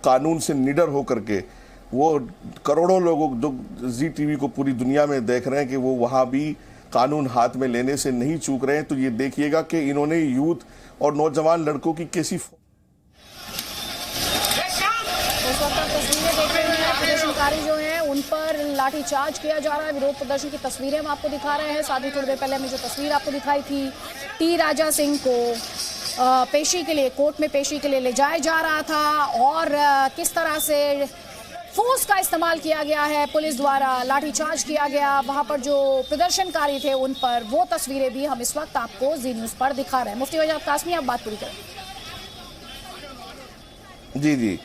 कानून से निडर होकर के वो करोड़ों लोगों जो जी टीवी को पूरी दुनिया में देख रहे हैं कि वो वहां भी कानून हाथ में लेने से नहीं चूक रहे हैं। तो ये देखिएगा कि इन्होंने यूथ और नौजवान लड़कों की कैसी प्रदर्शनकारी जो हैं उन पर लाठीचार्ज किया जा रहा है। विरोध प्रदर्शन की तस्वीरें हम आपको दिखा रहे हैं। साथ ही थोड़ी देर पहले हमने जो तस्वीर आपको दिखाई थी, टी राजा सिंह को पेशी के लिए, कोर्ट में पेशी के लिए ले जाया जा रहा था और किस तरह से फोर्स का इस्तेमाल किया गया है, पुलिस द्वारा लाठीचार्ज किया गया वहां पर जो प्रदर्शनकारी थे उन पर, वो तस्वीरें भी हम इस वक्त आपको जी न्यूज पर दिखा रहे हैं। मुफ्ती वजाहत कासमी, आप बात पूरी करें। जी जी,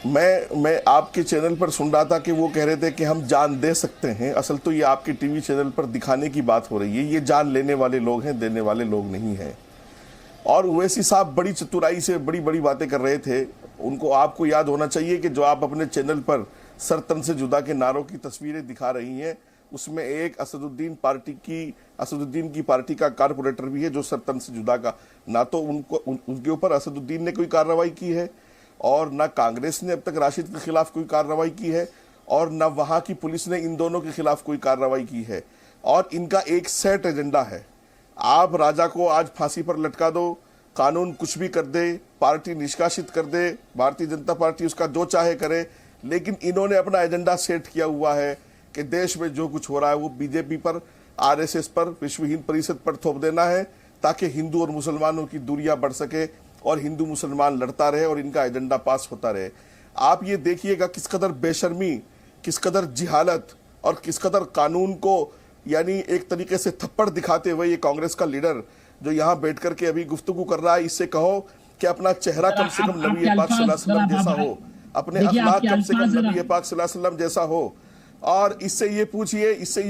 मैं आपके चैनल पर सुन रहा था कि वो कह रहे थे कि हम जान दे सकते हैं। असल तो ये आपके टीवी चैनल पर दिखाने की बात हो रही है। ये जान लेने वाले लोग हैं, देने वाले लोग नहीं हैं। और ओवैसी साहब बड़ी चतुराई से बड़ी बड़ी बातें कर रहे थे। उनको, आपको याद होना चाहिए कि जो आप अपने चैनल पर सर तन से जुदा के नारों की तस्वीरें दिखा रही हैं, उसमें एक असदुद्दीन की पार्टी का कारपोरेटर भी है जो सर तन से जुदा का, ना तो उनके ऊपर असदुद्दीन ने कोई कार्रवाई की है और ना कांग्रेस ने अब तक राशिद के खिलाफ कोई कार्रवाई की है और ना वहां की पुलिस ने इन दोनों के खिलाफ कोई कार्रवाई की है। और इनका एक सेट एजेंडा है, आप राजा को आज फांसी पर लटका दो, कानून कुछ भी कर दे, पार्टी निष्कासित कर दे, भारतीय जनता पार्टी उसका जो चाहे करे, लेकिन इन्होंने अपना एजेंडा सेट किया हुआ है कि देश में जो कुछ हो रहा है वो बीजेपी पर, आरएसएस पर, विश्व हिंद परिषद पर थोप देना है ताकि हिंदू और मुसलमानों की दूरियां बढ़ सके और हिंदू मुसलमान लड़ता रहे और इनका एजेंडा पास होता रहे। आप ये देखिएगा किस कदर बेशर्मी, किस कदर जिहालत और किस कदर कानून को यानी एक तरीके से थप्पड़ दिखाते हुए ये कांग्रेस का लीडर जो यहाँ बैठ करके अभी गुफ्तगू कर रहा है, इससे कहो कि अपना चेहरा कम से कम नबी पाक सल्लल्लाहु अलैहि वसल्लम जैसा हो, अपने अखलाक कम से कम नबी पाक सल्लल्लाहु अलैहि वसल्लम जैसा हो। और इससे ये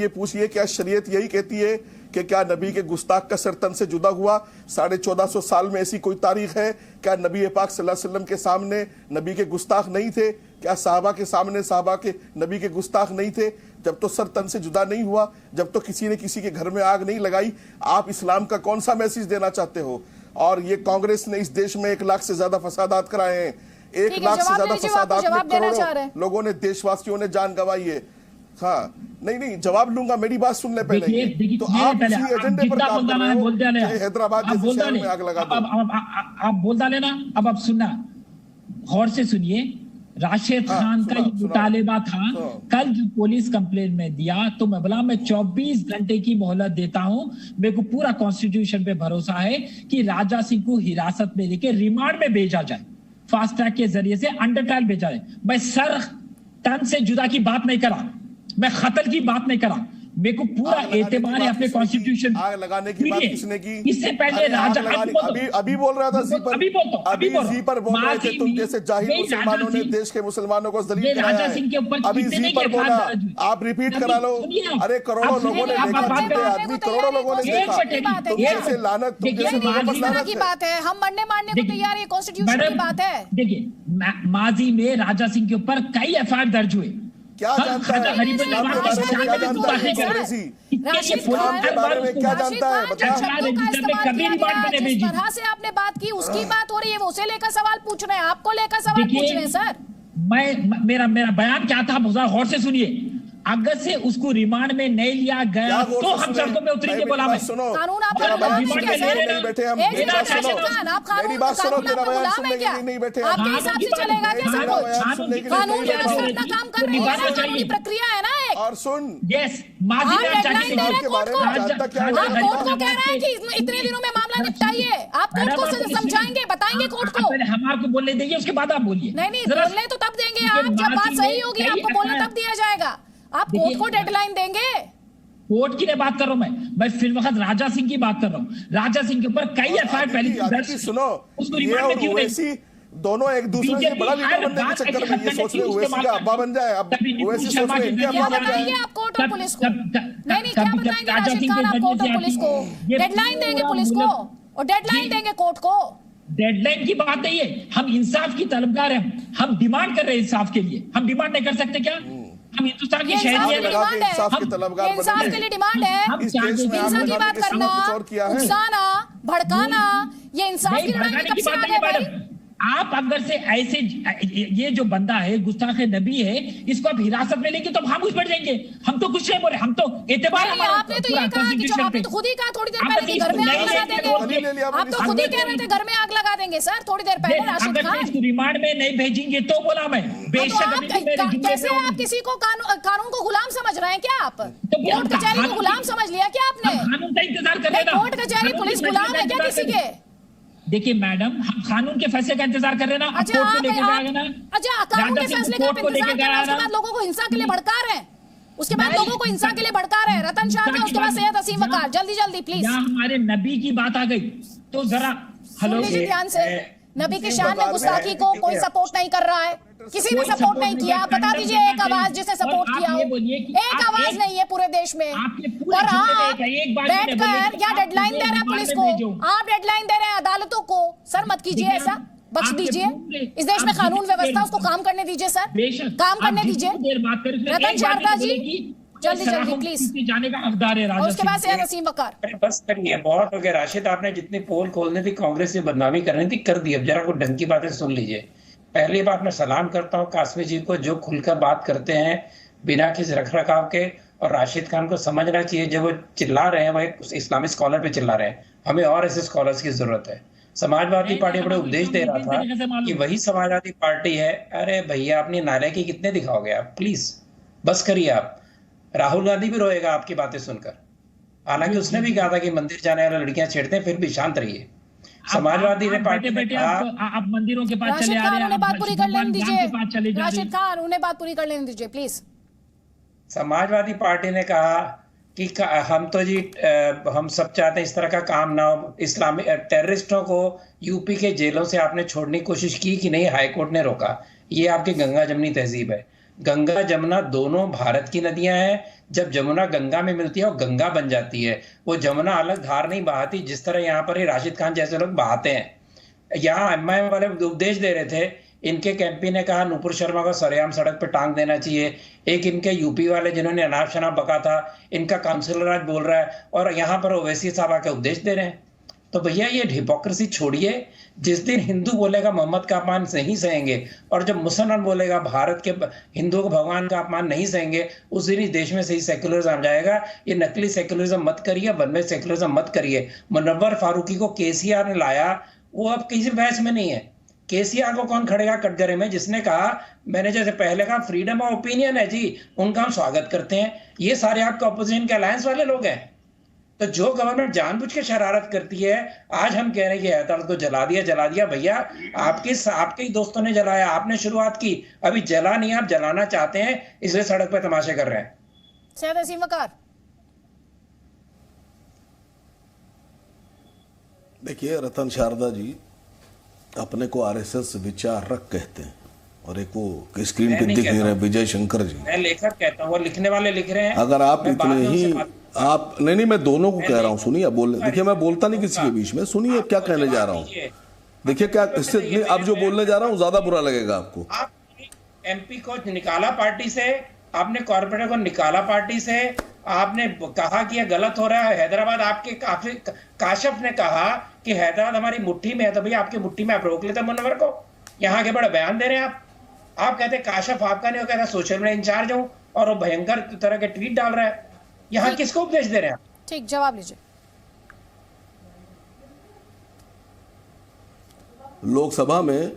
पूछिए क्या शरीयत यही कहती है कि क्या नबी के गुस्ताख का सर तन से जुदा हुआ? 1450 साल में ऐसी कोई तारीख है? क्या नबी पाक सल्लल्लाहु अलैहि वसल्लम के सामने नबी के गुस्ताख नहीं थे? क्या साहबा के सामने साहबा के नबी के गुस्ताख नहीं थे? जब तो सर तन से जुदा नहीं हुआ, जब तो किसी ने किसी के घर में आग नहीं लगाई, आप इस्लाम का कौन सा मैसेज देना चाहते हो? और ये कांग्रेस ने इस देश में 1 लाख से ज्यादा फसादात कराए हैं। 1 लाख से ज्यादा फसादात में करोड़ों लोगों ने, देशवासियों ने जान गंवाई है। हाँ, नहीं जवाब लूंगा, मेरी बात सुन ले पहले। तो आप इसी एजेंडे पर काम कर रहे हो, हैदराबाद जैसे शहर में आग लगा दो। आप बोल डाले ना, अब आप सुनना, गौर से सुनिए। राशिद खान का ये मुतालिबा था, कल जो पुलिस कंप्लेंट में दिया, तो मैं बोला मैं 24 घंटे की मोहलत देता हूं, मेरे को पूरा कॉन्स्टिट्यूशन पे भरोसा है कि राजा सिंह को हिरासत में लेके रिमांड में भेजा जाए, फास्ट ट्रैक के जरिए से अंडर ट्रायल भेजा जाए। मैं सर तन से जुदा की बात नहीं करा, मैं कत्ल की बात नहीं करा, मेरे को पूरा एतबार है अपने कॉन्स्टिट्यूशन। आग लगाने की बात किसने की? इससे पहले राजा अभी बोल रहा था, जी पर बोल रहे थे तुम जैसे जाहिल मुसलमानों ने देश के मुसलमानों को जलील कराया है। अभी जी पर बोला, आप रिपीट करा लो। अरे करोड़ों लोगों ने देखा, आदमी करोड़ों लोगों ने देखा, तुम जैसे लानत, तुम जैसे लानत की बात है। हम मरने मारने को तैयार है, कॉन्स्टिट्यूशन की बात है। देखिए, माजी में राजा सिंह के ऊपर कई एफआईआर दर्ज हुए। क्या जानता है राशिद जिस तरह से आपने बात की उसकी बात हो रही है, वो उसे लेकर सवाल पूछ रहे हैं, आपको लेकर सवाल पूछ रहे हैं। सर, मेरा बयान क्या था, गौर से सुनिए। अगर से उसको रिमांड में नहीं लिया गया तो हम सड़कों में उतरेंगे। बोला मैं कानून आप आपके हिसाब से चलेगा क्या? सब कुछ कानून के अनुसार अपना काम कर रहे हैं, कानूनी प्रक्रिया है ना एक। और सुन, यस, आप कोर्ट को कह रहे हैं कि इतने दिनों में मामला निपटाइए, आप कोर्ट को समझाएंगे, बताएंगे कोर्ट को। हम आपको बोलने देंगे, उसके बाद आप बोलिए। नहीं, बोलने तो तब देंगे आप जब बात सही होगी, आपको बोलने तब दिया जाएगा। आप कोर्ट को डेडलाइन देंगे? कोर्ट की बात कर रहा हूं मैं फिर वक्त राजा सिंह की बात कर रहा हूं। राजा सिंह के ऊपर कई एफआईआर पहले सुनो, ओवैसी दोनों एक दूसरे से बड़ा लीडर बनने के चक्कर में ये सोच रहे ओवैसी का अब्बा बन जाए। अब ओवैसी सोच रहे इनके अब्बा बन जाए। आप कोर्ट और पुलिस को नहीं क्या बताएंगे? राशिद खान, आप कोर्ट और पुलिस को डेडलाइन देंगे, पुलिस को, और डेडलाइन देंगे कोर्ट को। डेडलाइन की बात नहीं है, हम इंसाफ की तलबगार हैं, हम डिमांड कर रहे हैं इंसाफ के लिए। हम डिमांड नहीं कर सकते क्या? हम हिंदुस्तान के शहरी हैं, इंसाफ के लिए डिमांड है। इंसाफ की बात करना, उकसाना, भड़काना, ये इंसाफ की लड़ाई में कब से आ गए भाई? आप अगर से ऐसे ये जो बंदा है गुस्ताख नबी है, इसको आप हिरासत में लेंगे तो हम उस पर जाएंगे। हम तो कुछ नहीं बोले, हम तो एतबार हमारा आपने तो ये कहा कि जो आपने तो खुद ही कहा थोड़ी देर पहले कि घर में आग लगा देंगे। आप तो खुद ही कह रहे थे घर में आग लगा देंगे सर थोड़ी देर पहले राशिद खान। इसको रिमांड में नहीं भेजेंगे तो बोला मैं बेशक। कैसे आप किसी को कानून को गुलाम समझ रहे हैं क्या? आप कोर्ट कचहरी को गुलाम समझ लिया क्या आपने? कानून का इंतजार कर रहे हैं। कोर्ट कचहरी पुलिस गुलाम है क्या किसी के? देखिए मैडम, हम कानून के फैसले का इंतजार कर रहे हैं ना। अच्छा, कोर्ट को लेके जाएगा ना। अच्छा, कानून के फैसले का इंतजार कर रहे हैं, उसके बाद लोगों को हिंसा के लिए भड़का रहे हैं, उसके बाद लोगों को हिंसा के लिए भड़का रहे हैं। रतन शाह का, उसके बाद सैयद असीम वकार। जल्दी जल्दी प्लीज। यहाँ हमारे नबी की बात आ गई तो जरा हेलो ध्यान से। नबी की शान में गुस्ताखी को कोई सपोर्ट नहीं कर रहा है, किसी ने सपोर्ट नहीं किया। आप बता दीजिए एक आवाज जिसने सपोर्ट किया हो। एक आवाज नहीं है पूरे देश में। और आप बैठकर क्या डेडलाइन दे रहे हैं पुलिस को? आप डेडलाइन दे रहे हैं अदालतों को। सर मत कीजिए ऐसा, बख्श दीजिए। इस देश में कानून व्यवस्था, उसको काम करने दीजिए सर, काम करने दीजिए। रतन शारदा जी जल्दी जल्दी प्लीज। जाने का हकदार है राजा। उसके बाद सैयद असीम वकार। बस करिए, बहुत हो गया। राशिद, आपने जितनी पोल खोलनी थी, कांग्रेस से बदनामी करनी थी, कर दी। अब जरा को ढंग की बातें सुन लीजिए। पहली बात मैं सलाम करता हूँ कासमी जी को, जो खुलकर बात करते हैं बिना किसी रख रखाव के। और राशिद खान को समझना चाहिए, जब वो चिल्ला रहे हैं, वो इस्लामिक स्कॉलर पे चिल्ला रहे हैं। हमें और ऐसे स्कॉलर्स की जरूरत है। समाजवादी पार्टी बड़े उपदेश दे रहा था कि वही समाजवादी पार्टी है। अरे भैया, अपनी नालायकी कितने दिखाओगे आप? प्लीज बस करिए आप। राहुल गांधी भी रोएगा आपकी बातें सुनकर, हालांकि उसने भी कहा था कि मंदिर जाने वाले लड़कियां छेड़ते हैं, फिर भी शांत रहिए। समाजवादी ने पार्टी ने कहा आप मंदिरों के पास चले आ रहे हैं। उन्हें बात पूरी कर लेने दीजिए। राशिद खान, उन्हें बात पूरी कर लेने दीजिए प्लीज। समाजवादी पार्टी ने कहा कि हम तो जी हम सब चाहते हैं इस तरह का काम ना हो। इस्लामी टेररिस्टों को यूपी के जेलों से आपने छोड़ने की कोशिश की कि नहीं? हाईकोर्ट ने रोका। ये आपकी गंगा जमनी तहजीब है। गंगा जमुना दोनों भारत की नदियां हैं। जब जमुना गंगा में मिलती है वो गंगा बन जाती है। वो जमुना अलग धार नहीं बहाती, जिस तरह यहाँ पर ही राशिद खान जैसे लोग बहाते हैं। यहाँ एमआईएम वाले उपदेश दे रहे थे। इनके कैंपी ने कहा नूपुर शर्मा को सरेआम सड़क पे टांग देना चाहिए। एक इनके यूपी वाले जिन्होंने अनाप शनाप बका था, इनका काउंसिलर आज बोल रहा है, और यहाँ पर ओवैसी साहब आके उपदेश दे रहे हैं। तो भैया ये हिपोक्रेसी छोड़िए। जिस दिन हिंदू बोलेगा मोहम्मद का अपमान नहीं सहेंगे, और जब मुसलमान बोलेगा भारत के हिंदुओं को भगवान का अपमान नहीं सहेंगे, उस दिन इस देश में सही सेक्युलरिज्म आ जाएगा। ये नकली सेक्युलरिज्म मत करिए, बनवे सेक्युलरिज्म मत करिए। मुनव्वर फारूकी को केसीआर ने लाया, वो अब किसी बहस में नहीं है। केसीआर को कौन खड़ेगा कटघरे में, जिसने कहा, मैंने जैसे पहले कहा, फ्रीडम ऑफ ओपिनियन है जी, उनका हम स्वागत करते हैं। ये सारे आपके ऑपोजिशन के अलायंस वाले लोग हैं। तो जो गवर्नमेंट जानबूझ के शरारत करती है, आज हम कह रहे हैं कि अदालत को जला दिया भैया, आपके ही दोस्तों ने जलाया, आपने शुरुआत की, अभी जला नहीं, आप जलाना चाहते हैं, इसलिए सड़क पे तमाशे कर रहे हैं। सैयद असीम वकार। देखिए रतन शारदा जी अपने को आरएसएस विचारक कहते हैं, और एक वो स्क्रीन पे दिख रहे हैं विजय शंकर जी। मैं लेखक कहता हूँ, वो लिखने वाले लिख रहे हैं। अगर आप इतने ही आप नहीं, मैं दोनों को कह रहा हूँ, सुनिए। देखिए मैं बोलता नहीं किसी के बीच में, सुनिए क्या कहने जा रहा हूँ। देखिए क्या इससे अब जो बोलने जा रहा हूँ ज्यादा बुरा लगेगा आपको। आप एमपी को निकाला पार्टी से, आपने कॉर्पोरेटर को निकाला पार्टी से, आपने कहा कि यह गलत हो रहा है। हैदराबाद आपके काफी काशफ ने कहा कि हैदराबाद हमारी मुट्ठी में है, तो भैया आपकी मुट्ठी में आप रोक लेते मुनव्वर को। यहाँ के बड़े बयान दे रहे हैं आप कहते काशफ आपका नहीं हो, कहता सोशल मीडिया इंचार्ज हूं, और वो भयंकर तरह के ट्वीट डाल रहा है। यहाँ किसको उपदेश दे रहे हैं? ठीक, जवाब लीजिए। लोकसभा में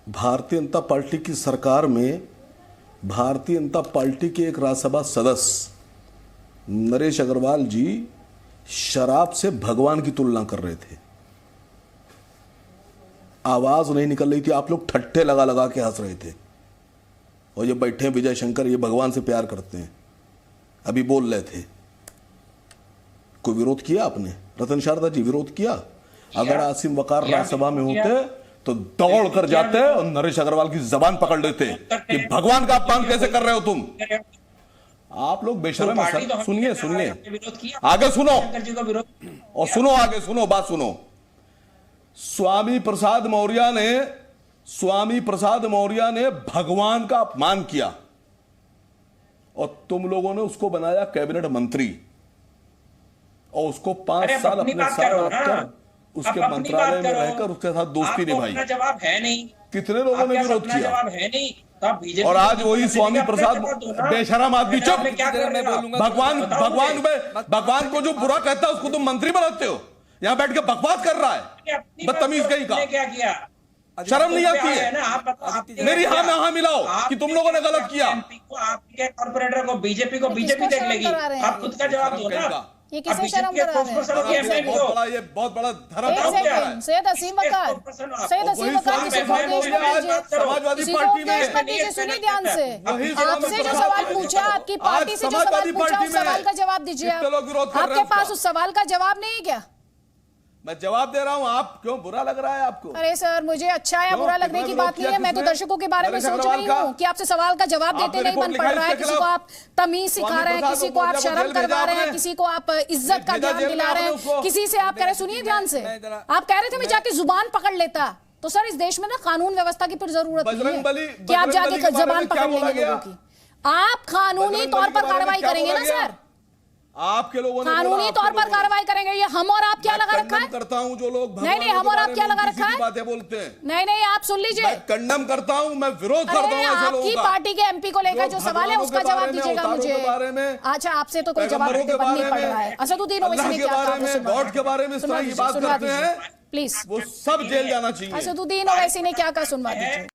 भारतीय जनता पार्टी की सरकार में भारतीय जनता पार्टी के एक राज्यसभा सदस्य नरेश अग्रवाल जी शराब से भगवान की तुलना कर रहे थे। आवाज नहीं निकल रही थी, आप लोग ठट्ठे लगा लगा के हंस रहे थे। और ये बैठे हैं विजय शंकर, ये भगवान से प्यार करते हैं, अभी बोल रहे थे। कोई विरोध किया आपने? रतन शारदा जी विरोध किया? अगर आसिम वकार राज्यसभा में होते तो दौड़ कर जाते और नरेश अग्रवाल की जबान पकड़ लेते कि भगवान का अपमान कैसे कर रहे हो तुम। आप लोग बेशर्म हैं सर। सुनिए आगे सुनो, और सुनो आगे सुनो, बात सुनो। स्वामी प्रसाद मौर्य ने भगवान का अपमान किया, और तुम लोगों ने उसको बनाया कैबिनेट मंत्री, और उसको 5 साल अपने साथ रखकर उसके आप अपनी मंत्रालय बात में करो। रहकर उसके साथ दोस्ती आपको निभाई। अपना जवाब है नहीं, कितने लोगों ने आपके पास विरोध अपना किया? जवाब है नहीं, तो आप बीजेपी और आज वही स्वामी प्रसाद बेशरम आदमी, चुप, मैं क्या कर रहा हूं? भगवान बताओ भगवान मुझे। में भगवान को जो बुरा कहता है उसको तुम मंत्री बनाते हो, यहाँ बैठ के बकवास कर रहा है, अपनी बात बदतमीज करो, कहीं का। तुमने क्या किया? शर्म नहीं आती है है? ना, आप बताओ, आपने क्या मेरी हाँ किया? में हाँ मिलाओ कि तुम लोगों ने गलत किया। MP को, आपके कॉर्पोरेटर को, बीजेपी को ये बीजेपी किसको देख शर्म लेगी। करा रहे हैं? आप खुद का जवाब दो ना। ये किसे शर्म करा रहे हैं? ये बहुत बड़ा धर्म एक सेकंड, सैयद असीम वकार, सैयद असीम वकार, किसी को उपदेश मत दीजिए, समाजवादी किसी को पार्टी उपदेश मत में दीजिए, सुनिए ध्यान से। वही आपसे जो सवाल पूछा, आपकी पार्टी से जो सवाल पूछा, उस सवाल का जवाब दीजिए आप। कितने लोग विरोध कर रहे हैं आपके पास उसका? उस सवाल का जवाब नहीं है क्या? मैं जवाब दे रहा हूं, आप क्यों बुरा लग रहा है आपको? अरे सर, मुझे अच्छा या क्यों? बुरा लगने की कितना बात नहीं है, विरोध मैं तो किया दर्शकों के बारे में नरेश सोच अग्रवाल रही का? हूँ कि आपसे सवाल का जवाब देते आपने नहीं रिपोर्ट बन लिखा पड़ है रहा है, इसके किसी को आप तमीज सिखा स्वामी रहे हैं, प्रसाद किसी को को आप बोलिए, शर्म जेल भेजा करवा रहे हैं, आपने? किसी को आप इज्जत का भेजा ज्ञान जेल में दिला रहे आपने हैं, उसको? किसी से आप कह रहे, सुनिए ध्यान से, आप कह रहे थे मैं जाके जुबान पकड़ लेता, तो सर इस देश में ना कानून व्यवस्था की फिर जरूरत नहीं बजरंग बली- है कि आप बजरंग बली जाके के बारे जबान में क्या पकड़ बोला लेंगे गया? लोगों की। आप कानूनी बजरंग तौर बली पर के बारे में कार्रवाई क्या करेंगे बोला ना गया? सर, आपके लोगों ने कानूनी बोला, तौर आपके पर लोगों ने। कार्रवाई करेंगे। ये हम और आप क्या मैं लगा रखा कंडम है? करता हूं जो लोग नहीं, नहीं, हम और आप क्या लगा रखा है? बातें बोलते हैं। नहीं नहीं, आप सुन लीजिए, मैं कंडम करता हूं, मैं विरोध करता हूं अरे ऐसे लोगों आपकी का। पार्टी के एमपी को लेकर जो सवाल है भगवानों उसका के जवाब बारे में, दीजिएगा अवतारों मुझे। के बारे में, अच्छा, आपसे तो कोई जवाब पैगंबरों के देने नहीं बारे पड़ में, रहा है। असदुद्दीन ओवैसी अल्लाह ने के क्या कहा, बारे वो में, सुनवा गॉड के बारे में इस तरह की दीजिए, बात सुनवा करते दीजिए, हैं, प्लीज। वो सब जेल जाना चाहिए। असदुद्दीन ओवैसी ने क्या कहा, सुनवा दीजिए।